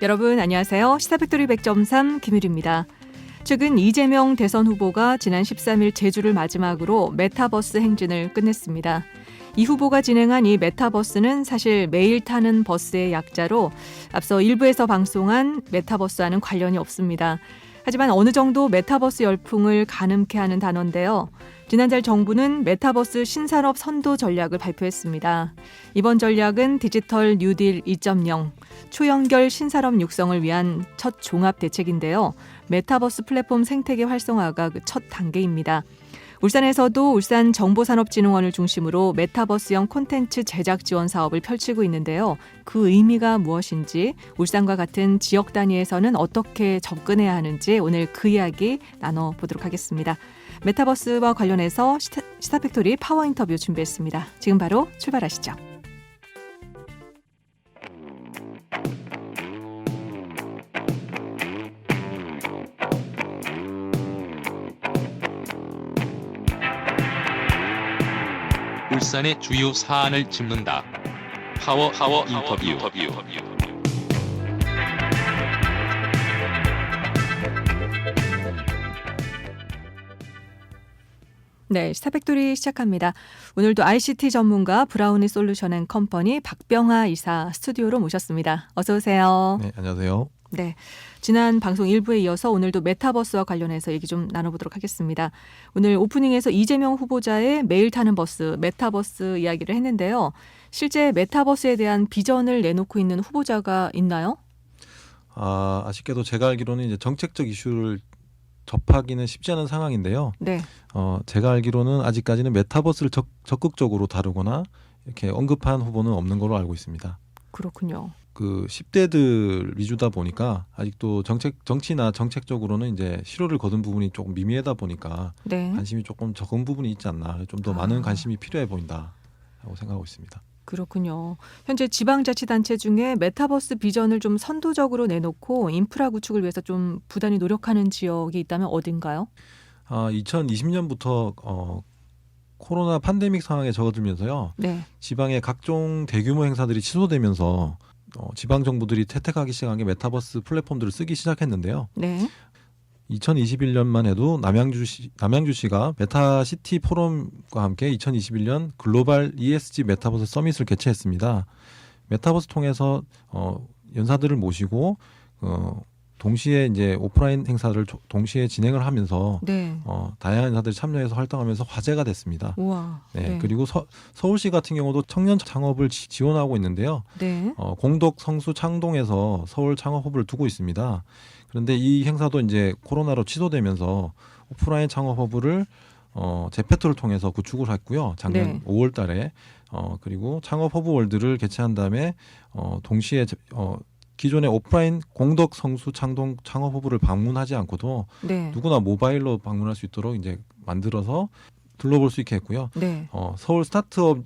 여러분 안녕하세요. 시사팩토리 100.3 김유리입니다. 최근 이재명 대선 후보가 지난 13일 제주를 마지막으로 메타버스 행진을 끝냈습니다. 이 후보가 진행한 이 메타버스는 사실 매일 타는 버스의 약자로 앞서 일부에서 방송한 메타버스와는 관련이 없습니다. 하지만 어느 정도 메타버스 열풍을 가늠케 하는 단어인데요. 지난달 정부는 메타버스 신산업 선도 전략을 발표했습니다. 이번 전략은 디지털 뉴딜 2.0, 초연결 신산업 육성을 위한 첫 종합 대책인데요. 메타버스 플랫폼 생태계 활성화가 그 첫 단계입니다. 울산에서도 울산정보산업진흥원을 중심으로 메타버스형 콘텐츠 제작 지원 사업을 펼치고 있는데요. 그 의미가 무엇인지, 울산과 같은 지역 단위에서는 어떻게 접근해야 하는지 오늘 그 이야기 나눠보도록 하겠습니다. 메타버스와 관련해서 시사팩토리 파워 인터뷰 준비했습니다. 지금 바로 출발하시죠. 울산의 주요 사안을 짚는다. 파워 인터뷰. 네, 시사팩토리 시작합니다. 오늘도 ICT 전문가 브라우니 솔루션 앤 컴퍼니 박병하 이사 스튜디오로 모셨습니다. 어서 오세요. 네, 안녕하세요. 네, 지난 방송 1부에 이어서 오늘도 메타버스와 관련해서 얘기 좀 나눠보도록 하겠습니다. 오늘 오프닝에서 이재명 후보자의 매일 타는 버스, 메타버스 이야기를 했는데요. 실제 메타버스에 대한 비전을 내놓고 있는 후보자가 있나요? 아쉽게도 제가 알기로는 이제 정책적 이슈를 접하기는 쉽지 않은 상황인데요. 네. 제가 알기로는 아직까지는 메타버스를 적극적으로 다루거나 이렇게 언급한 후보는 없는 걸로 알고 있습니다. 그렇군요. 그 10대들 위주다 보니까 아직도 정치나 정책적으로는 이제 실효를 거둔 부분이 조금 미미하다 보니까 네. 관심이 조금 적은 부분이 있지 않나, 좀 더 많은 관심이 필요해 보인다라고 생각하고 있습니다. 그렇군요. 현재 지방자치단체 중에 메타버스 비전을 좀 선도적으로 내놓고 인프라 구축을 위해서 좀 부단히 노력하는 지역이 있다면 어딘가요? 2020년부터 코로나 팬데믹 상황에 접어들면서요. 네. 지방의 각종 대규모 행사들이 취소되면서 지방 정부들이 채택하기 시작한 게 메타버스 플랫폼들을 쓰기 시작했는데요. 네. 2021년만 해도 남양주시가 메타시티 포럼과 함께 2021년 글로벌 ESG 메타버스 서밋을 개최했습니다. 메타버스 통해서 연사들을 모시고 동시에 이제 오프라인 행사를 동시에 진행을 하면서 네. 다양한 인사들이 참여해서 활동하면서 화제가 됐습니다. 우와. 네. 그리고 서울시 같은 경우도 청년 창업을 지원하고 있는데요. 네. 공덕 성수 창동에서 서울 창업 허브를 두고 있습니다. 그런데 이 행사도 이제 코로나로 취소되면서 오프라인 창업 허브를 제페토를 통해서 구축을 했고요. 작년 네. 5월 달에 그리고 창업 허브 월드를 개최한 다음에 동시에 기존의 오프라인 공덕 성수 창동 창업 허브를 방문하지 않고도 네. 누구나 모바일로 방문할 수 있도록 이제 만들어서 둘러볼 수 있게 했고요. 네. 서울 스타트업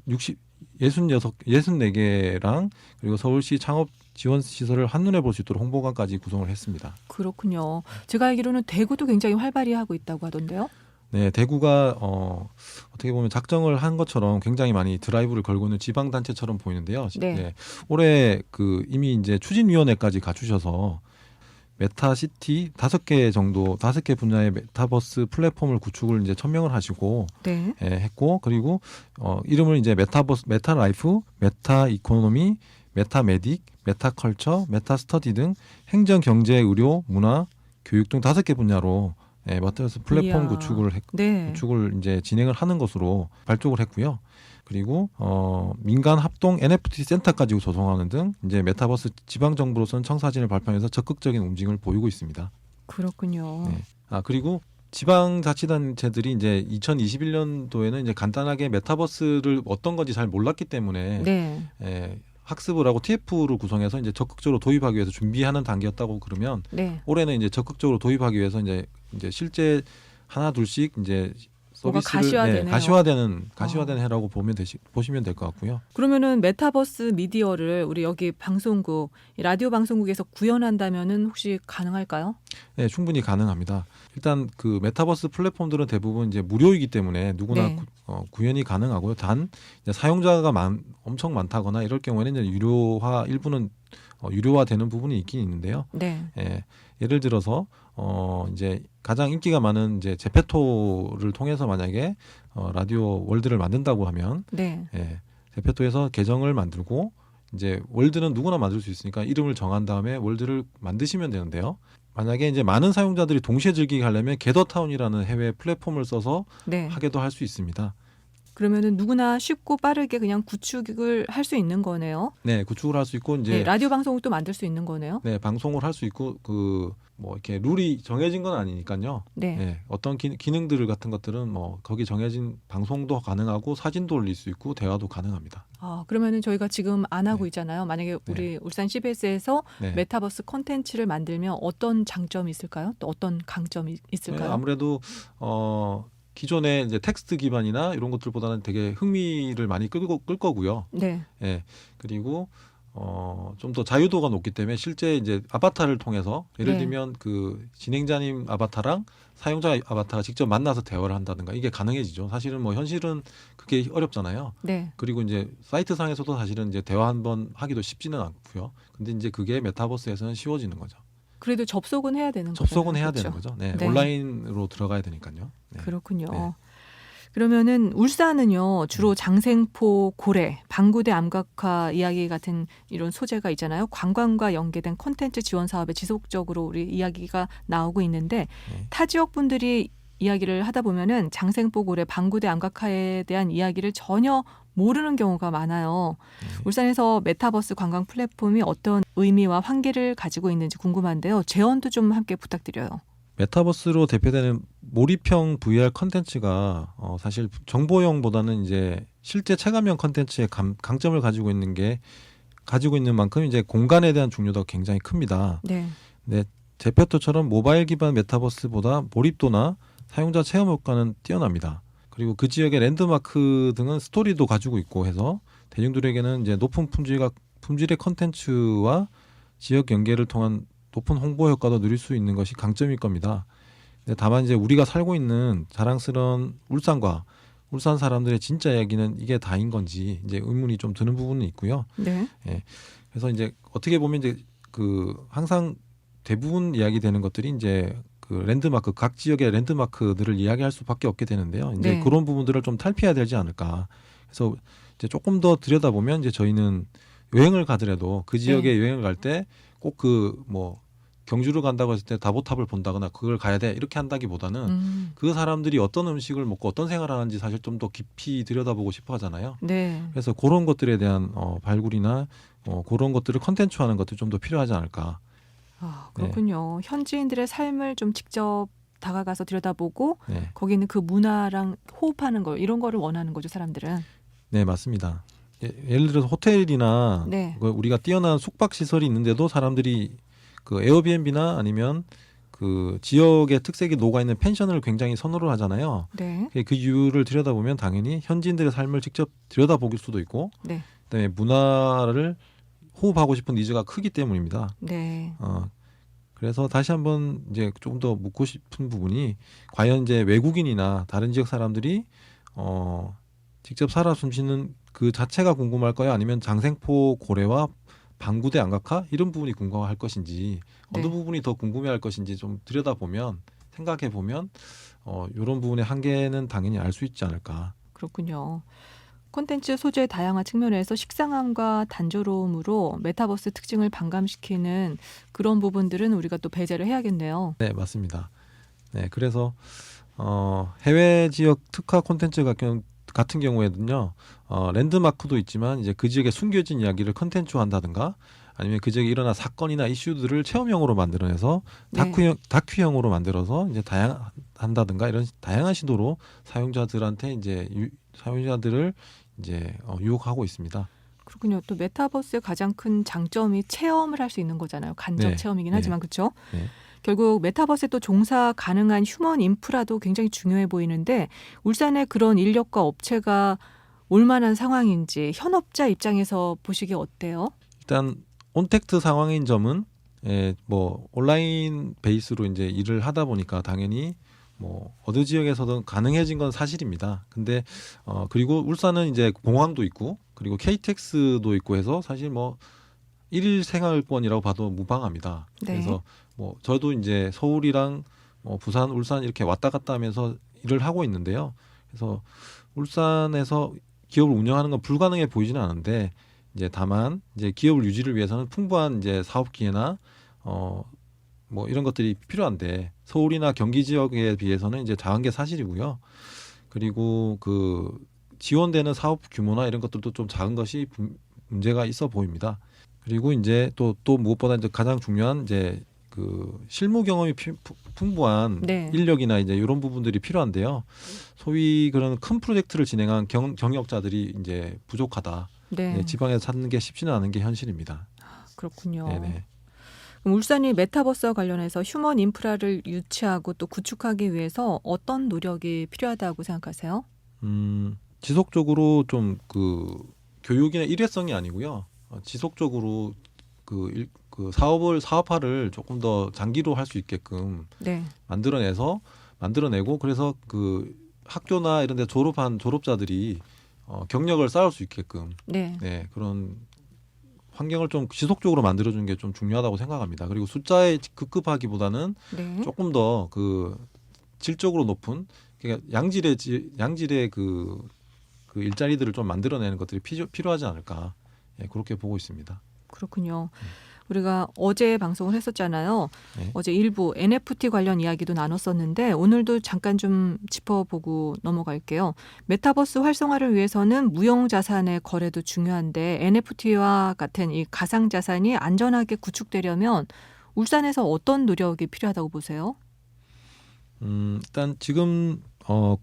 64개랑 그리고 서울시 창업 지원 시설을 한눈에 볼 수 있도록 홍보관까지 구성을 했습니다. 그렇군요. 제가 알기로는 대구도 굉장히 활발히 하고 있다고 하던데요. 네, 대구가 어떻게 보면 작정을 한 것처럼 굉장히 많이 드라이브를 걸고 있는 지방 단체처럼 보이는데요. 네. 올해 이미 이제 추진위원회까지 갖추셔서 메타시티 5개 분야의 메타버스 플랫폼을 구축을 이제 천명을 하시고 네. 했고, 그리고 이름을 이제 메타버스, 메타라이프, 메타이코노미, 메타메딕, 메타컬처, 메타스터디 등 행정, 경제, 의료, 문화, 교육 등 5개 분야로 메타버스 플랫폼 이야. 구축을 이제 진행을 하는 것으로 발족을 했고요. 그리고 민간 합동 NFT 센터까지 조성하는 등 이제 메타버스 지방 정부로서는 청사진을 발표하면서 적극적인 움직임을 보이고 있습니다. 그렇군요. 네. 그리고 지방자치단체들이 이제 2021년도에는 이제 간단하게 메타버스를 어떤 건지 잘 몰랐기 때문에 네. 학습을 하고 TF를 구성해서 이제 적극적으로 도입하기 위해서 준비하는 단계였다고 그러면 네. 올해는 이제 적극적으로 도입하기 위해서 이제 실제 하나 둘씩 이제 뭐가 서비스를 가시화되네요. 가시화되는 해라고 보시면 될 것 같고요. 그러면은 메타버스 미디어를 우리 여기 방송국, 이 라디오 방송국에서 구현한다면은 혹시 가능할까요? 네, 충분히 가능합니다. 일단 그 메타버스 플랫폼들은 대부분 이제 무료이기 때문에 누구나 네. 구현이 가능하고요. 단 이제 사용자가 엄청 많다거나 이럴 경우에는 이제 일부는 유료화되는 부분이 있긴 있는데요. 네. 예를 들어서 이제 가장 인기가 많은 이제 제페토를 통해서 만약에 라디오 월드를 만든다고 하면 네. 제페토에서 계정을 만들고 이제 월드는 누구나 만들 수 있으니까 이름을 정한 다음에 월드를 만드시면 되는데요. 만약에 이제 많은 사용자들이 동시에 즐기게 하려면 게더타운이라는 해외 플랫폼을 써서 네. 하게도 할 수 있습니다. 그러면은 누구나 쉽고 빠르게 그냥 구축을 할 수 있는 거네요. 네, 구축을 할 수 있고 이제 네, 라디오 방송국도 만들 수 있는 거네요. 네, 방송을 할 수 있고 뭐 이렇게 룰이 정해진 건 아니니까요. 네. 어떤 기능들 같은 것들은 뭐 거기 정해진 방송도 가능하고 사진도 올릴 수 있고 대화도 가능합니다. 그러면은 저희가 지금 안 하고 네. 있잖아요. 만약에 우리 울산 CBS에서 네. 메타버스 콘텐츠를 만들면 어떤 장점이 있을까요? 또 어떤 강점이 있을까요? 네, 아무래도 기존의 이제 텍스트 기반이나 이런 것들보다는 되게 흥미를 많이 끌 거고요. 네. 그리고 좀 더 자유도가 높기 때문에 실제 이제 아바타를 통해서 예를 네. 들면 그 진행자님 아바타랑 사용자 아바타가 직접 만나서 대화를 한다든가 이게 가능해지죠. 사실은 뭐 현실은 그게 어렵잖아요. 네. 그리고 이제 사이트 상에서도 사실은 이제 대화 한번 하기도 쉽지는 않고요. 근데 이제 그게 메타버스에서는 쉬워지는 거죠. 그래도 접속은 해야 되는 거죠. 접속은 해야 되는 거죠. 네, 네. 온라인으로 들어가야 되니까요. 네. 그렇군요. 네. 그러면은 울산은요 주로 장생포, 고래, 방구대 암각화 이야기 같은 이런 소재가 있잖아요. 관광과 연계된 콘텐츠 지원 사업에 지속적으로 우리 이야기가 나오고 있는데 네. 타 지역 분들이 이야기를 하다 보면은 장생포, 고래, 방구대 암각화에 대한 이야기를 전혀 모르는 경우가 많아요. 네. 울산에서 메타버스 관광 플랫폼이 어떤 의미와 한계를 가지고 있는지 궁금한데요. 재원도 좀 함께 부탁드려요. 메타버스로 대표되는 몰입형 VR 컨텐츠가 사실 정보형보다는 이제 실제 체감형 컨텐츠의 강점을 가지고 있는 만큼 이제 공간에 대한 중요도가 굉장히 큽니다. 네. 근데 제페토처럼 모바일 기반 메타버스보다 몰입도나 사용자 체험 효과는 뛰어납니다. 그리고 그 지역의 랜드마크 등은 스토리도 가지고 있고 해서 대중들에게는 이제 높은 품질의 컨텐츠와 지역 연계를 통한 높은 홍보 효과도 누릴 수 있는 것이 강점일 겁니다. 근데 다만 이제 우리가 살고 있는 자랑스러운 울산과 울산 사람들의 진짜 이야기는 이게 다인 건지 이제 의문이 좀 드는 부분은 있고요. 네. 그래서 이제 어떻게 보면 이제 항상 대부분 이야기되는 것들이 이제 그 랜드마크 각 지역의 랜드마크들을 이야기할 수밖에 없게 되는데요. 이제 네. 그런 부분들을 좀 탈피해야 되지 않을까. 그래서 이제 조금 더 들여다보면 이제 저희는 여행을 가더라도 그 지역에 여행을 갈 때 꼭 뭐 경주를 간다고 했을 때 다보탑을 본다거나 그걸 가야 돼 이렇게 한다기보다는 그 사람들이 어떤 음식을 먹고 어떤 생활을 하는지 사실 좀 더 깊이 들여다보고 싶어 하잖아요. 네. 그래서 그런 것들에 대한 발굴이나 그런 것들을 컨텐츠화하는 것도 좀 더 필요하지 않을까. 그렇군요. 현지인들의 삶을 좀 직접 다가가서 들여다보고 네, 거기 있는 그 문화랑 호흡하는 거 이런 거를 원하는 거죠, 사람들은. 네 맞습니다. 예를 들어서 호텔이나 네. 우리가 뛰어난 숙박 시설이 있는데도 사람들이 그 에어비앤비나 아니면 그 지역의 특색이 녹아 있는 펜션을 굉장히 선호를 하잖아요. 네. 그 이유를 들여다보면 당연히 현지인들의 삶을 직접 들여다볼 수도 있고, 네. 그다음에 문화를 호흡하고 싶은 니즈가 크기 때문입니다. 네. 그래서 다시 한번 이제 조금 더 묻고 싶은 부분이 과연 이제 외국인이나 다른 지역 사람들이 직접 살아 숨쉬는 그 자체가 궁금할까요? 아니면 장생포 고래와 방구대 암각화 이런 부분이 궁금할 것인지 네. 어느 부분이 더 궁금해할 것인지 좀 들여다보면 생각해 보면 이런 부분의 한계는 당연히 알 수 있지 않을까. 그렇군요. 콘텐츠 소재의 다양한 측면에서 식상함과 단조로움으로 메타버스 특징을 반감시키는 그런 부분들은 우리가 또 배제를 해야겠네요. 네, 맞습니다. 네, 그래서 해외 지역 특화 콘텐츠 같은 경우에는요, 랜드마크도 있지만 이제 그 지역에 숨겨진 이야기를 컨텐츠화한다든가 아니면 그 지역에 일어난 사건이나 이슈들을 체험형으로 만들어내서 네. 다큐형으로 만들어서 이제 한다든가 이런 다양한 시도로 사용자들한테 이제 사용자들을 이제 유혹하고 있습니다. 그렇군요. 또 메타버스의 가장 큰 장점이 체험을 할 수 있는 거잖아요. 간접 네. 체험이긴 네. 하지만 그렇죠? 네. 결국 메타버스에 또 종사 가능한 휴먼 인프라도 굉장히 중요해 보이는데 울산에 그런 인력과 업체가 올 만한 상황인지 현업자 입장에서 보시기에 어때요? 일단 온택트 상황인 점은 뭐 온라인 베이스로 이제 일을 하다 보니까 당연히 뭐 어느 지역에서든 가능해진 건 사실입니다. 근데 그리고 울산은 이제 공항도 있고 그리고 KTX도 있고 해서 사실 뭐 일일 생활권이라고 봐도 무방합니다. 네. 그래서 뭐 저도 이제 서울이랑 뭐 부산, 울산 이렇게 왔다 갔다 하면서 일을 하고 있는데요. 그래서 울산에서 기업을 운영하는 건 불가능해 보이지는 않은데 이제 다만 이제 기업을 유지를 위해서는 풍부한 이제 사업 기회나 뭐 이런 것들이 필요한데 서울이나 경기 지역에 비해서는 이제 작은 게 사실이고요. 그리고 그 지원되는 사업 규모나 이런 것들도 좀 작은 것이 문제가 있어 보입니다. 그리고 이제 또 무엇보다 이제 가장 중요한 이제 그 실무 경험이 풍부한 네. 인력이나 이제 이런 부분들이 필요한데요. 소위 그런 큰 프로젝트를 진행한 경력자들이 이제 부족하다. 네. 네, 지방에서 찾는 게 쉽지는 않은 게 현실입니다. 그렇군요. 네네. 그럼 울산이 메타버스와 관련해서 휴먼 인프라를 유치하고 또 구축하기 위해서 어떤 노력이 필요하다고 생각하세요? 지속적으로 좀 그 교육이나 일회성이 아니고요. 지속적으로 그 사업화를 조금 더 장기로 할 수 있게끔 네. 만들어내고 그래서 그 학교나 이런 데 졸업한 졸업자들이 경력을 쌓을 수 있게끔 네. 네, 그런 환경을 좀 지속적으로 만들어주는 게 좀 중요하다고 생각합니다. 그리고 숫자에 급급하기보다는 네. 조금 더 그 질적으로 높은 그러니까 양질의 그 일자리들을 좀 만들어내는 것들이 필요하지 않을까 그렇게 보고 있습니다. 그렇군요. 우리가 어제 방송을 했었잖아요. 네. 어제 일부 NFT 관련 이야기도 나눴었는데 오늘도 잠깐 좀 짚어보고 넘어갈게요. 메타버스 활성화를 위해서는 무형자산의 거래도 중요한데 NFT와 같은 이 가상자산이 안전하게 구축되려면 울산에서 어떤 노력이 필요하다고 보세요? 일단 지금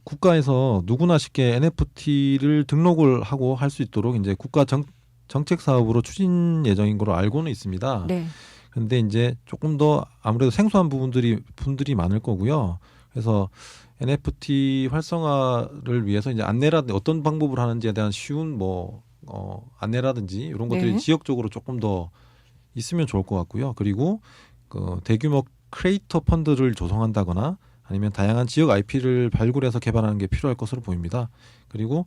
국가에서 누구나 쉽게 NFT를 등록을 하고 할 수 있도록 이제 국가 정책 사업으로 추진 예정인 걸로 알고는 있습니다. 네. 그런데 이제 조금 더 아무래도 생소한 분들이 많을 거고요. 그래서 NFT 활성화를 위해서 이제 안내라든지 어떤 방법을 하는지에 대한 쉬운 안내라든지 이런 것들이 네. 지역적으로 조금 더 있으면 좋을 것 같고요. 그리고 그 대규모 크리에이터 펀드를 조성한다거나 아니면 다양한 지역 IP를 발굴해서 개발하는 게 필요할 것으로 보입니다. 그리고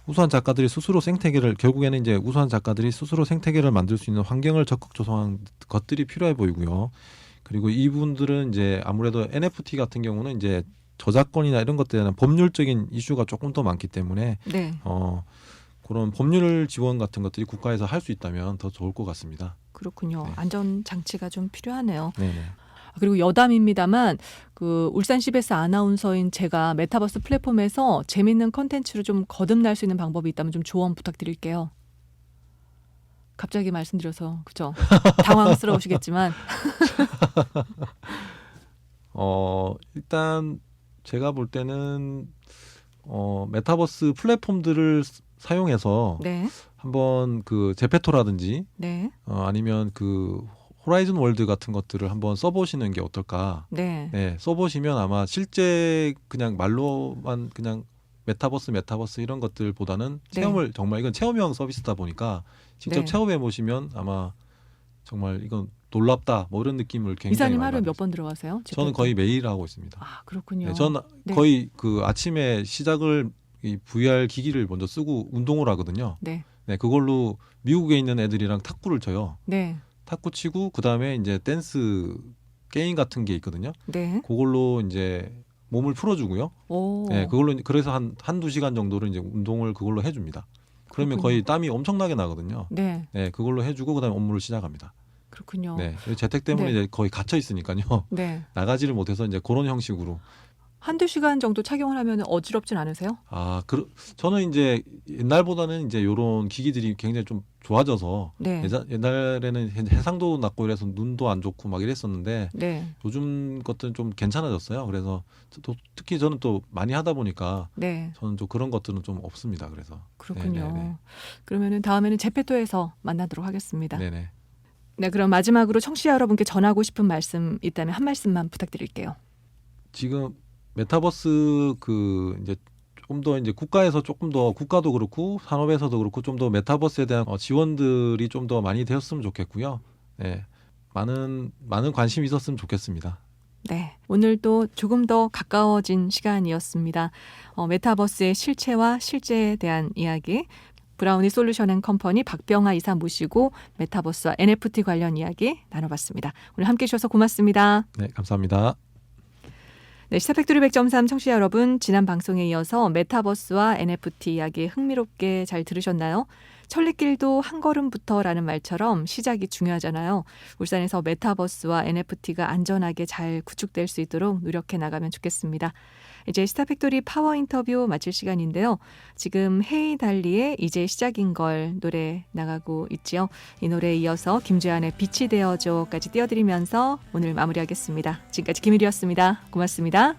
우수한 작가들이 스스로 결국에는 이제 우수한 작가들이 스스로 생태계를 만들 수 있는 환경을 적극 조성한 것들이 필요해 보이고요. 그리고 이분들은 이제 아무래도 NFT 같은 경우는 이제 저작권이나 이런 것들에 대한 법률적인 이슈가 조금 더 많기 때문에 네. 그런 법률 지원 같은 것들이 국가에서 할 수 있다면 더 좋을 것 같습니다. 그렇군요. 네. 안전 장치가 좀 필요하네요. 네네. 그리고 여담입니다만 그 울산 CBS 아나운서인 제가 메타버스 플랫폼에서 재밌는 컨텐츠를 좀 거듭날 수 있는 방법이 있다면 좀 조언 부탁드릴게요. 갑자기 말씀드려서 그죠? 당황스러우시겠지만 일단 제가 볼 때는 메타버스 플랫폼들을 사용해서 네, 한번 그 제페토라든지 네, 아니면 그 호라이즌 월드 같은 것들을 한번 써보시는 게 어떨까? 네, 네, 써보시면 아마 실제 그냥 말로만 그냥 메타버스 이런 것들보다는 네. 체험을 정말 이건 체험형 서비스다 보니까 직접 네. 체험해 보시면 아마 정말 이건 놀랍다 뭐 이런 느낌을 굉장히 이사님 많이 하루에 몇 받았어요. 번 들어가세요? 저는 거의 매일 하고 있습니다. 아 그렇군요. 네, 저는 네. 거의 그 아침에 시작을 이 VR 기기를 먼저 쓰고 운동을 하거든요. 네, 네, 그걸로 미국에 있는 애들이랑 탁구를 쳐요. 네, 탁구 치고 그 다음에 이제 댄스 게임 같은 게 있거든요. 네. 그걸로 이제 몸을 풀어주고요. 오, 네, 그걸로 그래서 한두 시간 정도를 이제 운동을 그걸로 해줍니다. 그러면 그렇군요. 거의 땀이 엄청나게 나거든요. 네, 네, 그걸로 해주고 그다음에 업무를 시작합니다. 그렇군요. 네, 재택 때문에 네. 이제 거의 갇혀 있으니까요. 네. 나가지를 못해서 이제 그런 형식으로. 한두 시간 정도 착용을 하면 어지럽진 않으세요? 저는 이제 옛날보다는 이제 이런 기기들이 굉장히 좀 좋아져서 네, 옛날에는 해상도 낮고 이래서 눈도 안 좋고 막 이랬었는데 네, 요즘 것들은 좀 괜찮아졌어요. 그래서 또 특히 저는 또 많이 하다 보니까 네. 저는 좀 그런 것들은 좀 없습니다. 그래서 그렇군요. 네네네. 그러면은 다음에는 제페토에서 만나도록 하겠습니다. 네네. 네, 그럼 마지막으로 청취자 여러분께 전하고 싶은 말씀 있다면 한 말씀만 부탁드릴게요. 지금 메타버스 그 이제 좀 더 이제 국가에서 조금 더 국가도 그렇고 산업에서도 그렇고 좀 더 메타버스에 대한 지원들이 좀 더 많이 되었으면 좋겠고요. 네, 많은 관심이 있었으면 좋겠습니다. 네, 오늘도 조금 더 가까워진 시간이었습니다. 메타버스의 실체와 실제에 대한 이야기, 브라우니 솔루션 앤 컴퍼니 박병하 이사 모시고 메타버스와 NFT 관련 이야기 나눠봤습니다. 오늘 함께해 주셔서 고맙습니다. 네, 감사합니다. 네, 시사팩토리 100.3 청취자 여러분, 지난 방송에 이어서 메타버스와 NFT 이야기 흥미롭게 잘 들으셨나요? 천리길도 한 걸음부터라는 말처럼 시작이 중요하잖아요. 울산에서 메타버스와 NFT가 안전하게 잘 구축될 수 있도록 노력해 나가면 좋겠습니다. 이제 시사팩토리 파워 인터뷰 마칠 시간인데요. 지금 헤이 달리의 이제 시작인 걸 노래 나가고 있지요. 이 노래에 이어서 김주한의 빛이 되어줘까지 띄워드리면서 오늘 마무리하겠습니다. 지금까지 김일이었습니다. 고맙습니다.